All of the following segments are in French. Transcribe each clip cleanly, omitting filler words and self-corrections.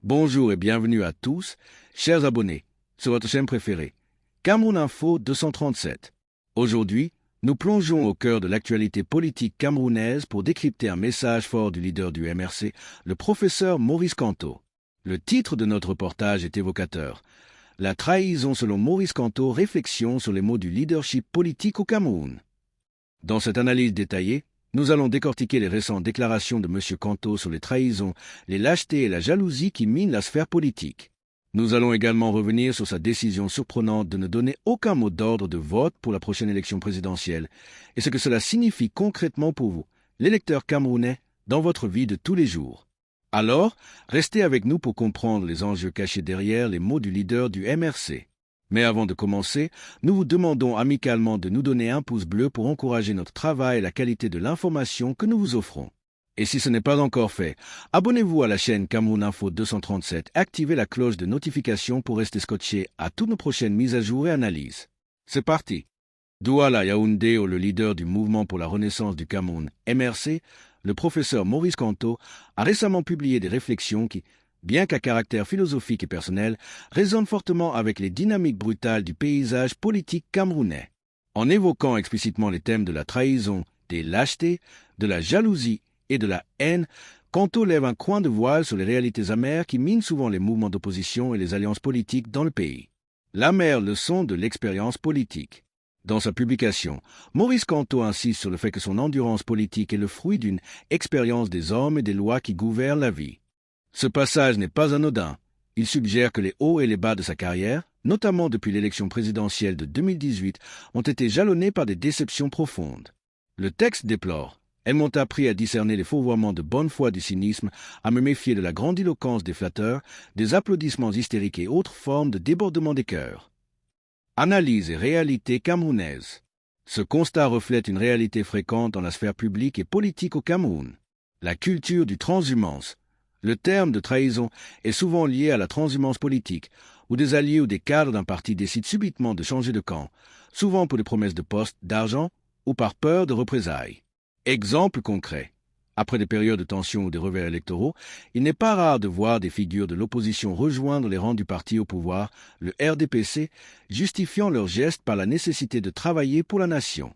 Bonjour et bienvenue à tous, chers abonnés, sur votre chaîne préférée, Cameroun Info 237. Aujourd'hui, nous plongeons au cœur de l'actualité politique camerounaise pour décrypter un message fort du leader du MRC, le professeur Maurice Kamto. Le titre de notre reportage est évocateur. La trahison selon Maurice Kamto, réflexion sur les mots du leadership politique au Cameroun. Dans cette analyse détaillée, nous allons décortiquer les récentes déclarations de M. Kamto sur les trahisons, les lâchetés et la jalousie qui minent la sphère politique. Nous allons également revenir sur sa décision surprenante de ne donner aucun mot d'ordre de vote pour la prochaine élection présidentielle et ce que cela signifie concrètement pour vous, l'électeur camerounais, dans votre vie de tous les jours. Alors, restez avec nous pour comprendre les enjeux cachés derrière les mots du leader du MRC. Mais avant de commencer, nous vous demandons amicalement de nous donner un pouce bleu pour encourager notre travail et la qualité de l'information que nous vous offrons. Et si ce n'est pas encore fait, abonnez-vous à la chaîne Cameroun Info 237 et activez la cloche de notification pour rester scotché à toutes nos prochaines mises à jour et analyses. C'est parti! Douala Yaoundé, le leader du mouvement pour la renaissance du Cameroun, MRC, le professeur Maurice Kamto, a récemment publié des réflexions qui, bien qu'à caractère philosophique et personnel, résonnent fortement avec les dynamiques brutales du paysage politique camerounais. En évoquant explicitement les thèmes de la trahison, des lâchetés, de la jalousie et de la haine, Kamto lève un coin de voile sur les réalités amères qui minent souvent les mouvements d'opposition et les alliances politiques dans le pays. L'amère leçon de l'expérience politique. Dans sa publication, Maurice Kamto insiste sur le fait que son endurance politique est le fruit d'une expérience des hommes et des lois qui gouvernent la vie. Ce passage n'est pas anodin. Il suggère que les hauts et les bas de sa carrière, notamment depuis l'élection présidentielle de 2018, ont été jalonnés par des déceptions profondes. Le texte déplore: elles m'ont appris à discerner les fourvoiements de bonne foi du cynisme, à me méfier de la grandiloquence des flatteurs, des applaudissements hystériques et autres formes de débordement des cœurs. Analyse et réalité camerounaise. Ce constat reflète une réalité fréquente dans la sphère publique et politique au Cameroun. La culture du transhumance. Le terme de trahison est souvent lié à la transhumance politique, où des alliés ou des cadres d'un parti décident subitement de changer de camp, souvent pour des promesses de poste, d'argent ou par peur de représailles. Exemple concret. Après des périodes de tension ou des revers électoraux, il n'est pas rare de voir des figures de l'opposition rejoindre les rangs du parti au pouvoir, le RDPC, justifiant leurs gestes par la nécessité de travailler pour la nation.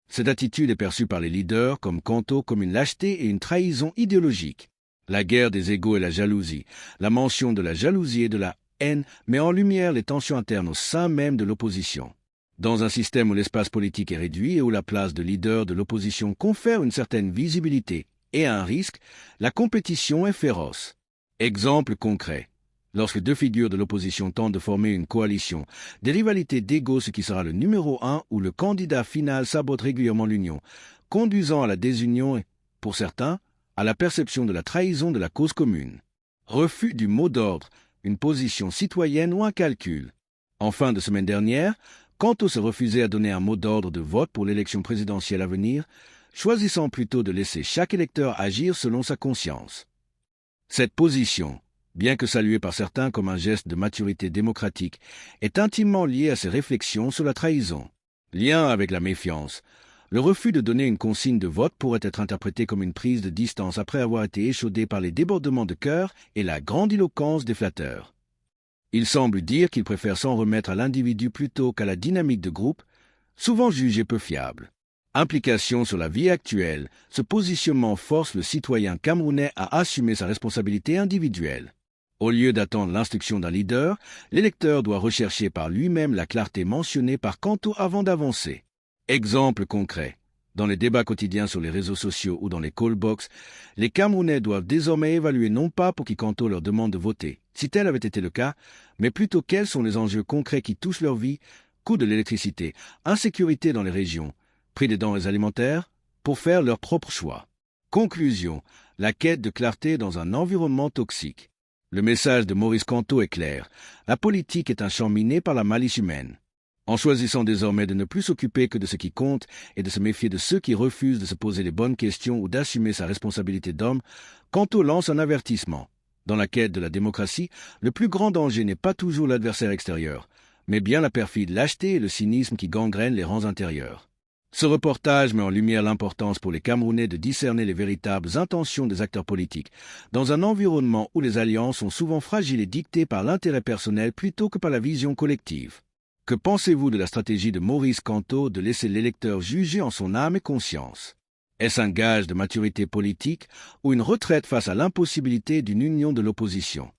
Cette attitude est perçue par les leaders comme Kamto comme une lâcheté et une trahison idéologique. La guerre des égos et la jalousie, la mention de la jalousie et de la haine met en lumière les tensions internes au sein même de l'opposition. Dans un système où l'espace politique est réduit et où la place de leader de l'opposition confère une certaine visibilité et un risque, la compétition est féroce. Exemple concret. Lorsque deux figures de l'opposition tentent de former une coalition, des rivalités d'ego, ce qui sera le numéro 1 ou le candidat final sabote régulièrement l'union, conduisant à la désunion et, pour certains, à la perception de la trahison de la cause commune. Refus du mot d'ordre, une position citoyenne ou un calcul. En fin de semaine dernière, Kamto se refusait à donner un mot d'ordre de vote pour l'élection présidentielle à venir, choisissant plutôt de laisser chaque électeur agir selon sa conscience. Cette position, bien que saluée par certains comme un geste de maturité démocratique, est intimement liée à ses réflexions sur la trahison. Lien avec la méfiance. Le refus de donner une consigne de vote pourrait être interprété comme une prise de distance après avoir été échaudé par les débordements de cœur et la grandiloquence des flatteurs. Il semble dire qu'il préfère s'en remettre à l'individu plutôt qu'à la dynamique de groupe, souvent jugée peu fiable. Implication sur la vie actuelle, ce positionnement force le citoyen camerounais à assumer sa responsabilité individuelle. Au lieu d'attendre l'instruction d'un leader, l'électeur doit rechercher par lui-même la clarté mentionnée par Kamto avant d'avancer. Exemple concret. Dans les débats quotidiens sur les réseaux sociaux ou dans les call-box, les Camerounais doivent désormais évaluer non pas pour qui Kamto leur demande de voter, si tel avait été le cas, mais plutôt quels sont les enjeux concrets qui touchent leur vie, coût de l'électricité, insécurité dans les régions, prix des denrées alimentaires, pour faire leur propre choix. Conclusion, la quête de clarté dans un environnement toxique. Le message de Maurice Kamto est clair. La politique est un champ miné par la malice humaine. En choisissant désormais de ne plus s'occuper que de ce qui compte et de se méfier de ceux qui refusent de se poser les bonnes questions ou d'assumer sa responsabilité d'homme, Kamto lance un avertissement. Dans la quête de la démocratie, le plus grand danger n'est pas toujours l'adversaire extérieur, mais bien la perfide lâcheté et le cynisme qui gangrènent les rangs intérieurs. Ce reportage met en lumière l'importance pour les Camerounais de discerner les véritables intentions des acteurs politiques, dans un environnement où les alliances sont souvent fragiles et dictées par l'intérêt personnel plutôt que par la vision collective. Que pensez-vous de la stratégie de Maurice Kamto de laisser l'électeur juger en son âme et conscience? Est-ce un gage de maturité politique ou une retraite face à l'impossibilité d'une union de l'opposition?